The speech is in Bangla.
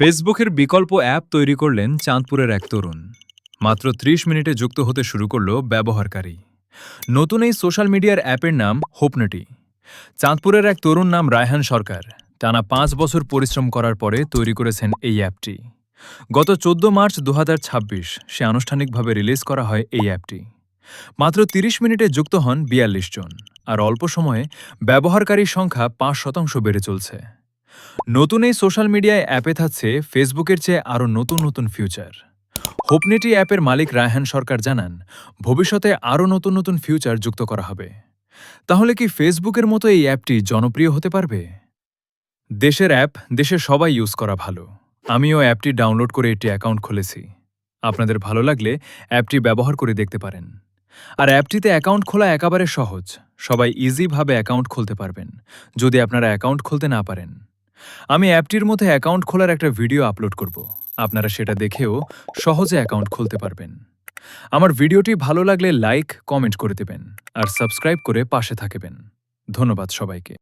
ফেসবুকের বিকল্প অ্যাপ তৈরি করলেন চাঁদপুরের এক তরুণ। মাত্র ৩০ মিনিটে যুক্ত হতে শুরু করল ব্যবহারকারী। নতুন এই সোশ্যাল মিডিয়ার অ্যাপের নাম হোপনেটি। চাঁদপুরের এক তরুণ নাম রায়হান সরকার টানা ৫ বছর পরিশ্রম করার পরে তৈরি করেছেন এই অ্যাপটি। গত ১৪ মার্চ ২০২৬ সে আনুষ্ঠানিকভাবে রিলিজ করা হয় এই অ্যাপটি। মাত্র ৩০ মিনিটে যুক্ত হন ৪২ জন, আর অল্প সময়ে ব্যবহারকারীর সংখ্যা ৫% বেড়ে চলছে। নতুন এই সোশ্যাল মিডিয়ায় অ্যাপে থাকছে ফেসবুকের চেয়ে আরও নতুন নতুন ফিউচার। হোপনেটি অ্যাপের মালিক রায়হান সরকার জানান, ভবিষ্যতে আরও নতুন নতুন ফিউচার যুক্ত করা হবে। তাহলে কি ফেসবুকের মতো এই অ্যাপটি জনপ্রিয় হতে পারবে? দেশের অ্যাপ দেশের সবাই ইউজ করা ভালো। আমিও অ্যাপটি ডাউনলোড করে একটি অ্যাকাউন্ট খুলেছি। আপনাদের ভালো লাগলে অ্যাপটি ব্যবহার করে দেখতে পারেন। আর অ্যাপটিতে অ্যাকাউন্ট খোলা একেবারে সহজ। সবাই ইজিভাবে অ্যাকাউন্ট খুলতে পারবেন যদি আপনারা অ্যাকাউন্ট খুলতে না পারেন। আমি অ্যাপটির মধ্যে অ্যাকাউন্ট খোলার একটা ভিডিও আপলোড করব। আপনারা সেটা দেখেও সহজে অ্যাকাউন্ট খুলতে পারবেন। আমার ভিডিওটি ভালো লাগলে লাইক, কমেন্ট করে দেবেন আর সাবস্ক্রাইব করে পাশে থাকবেন। ধন্যবাদ সবাইকে।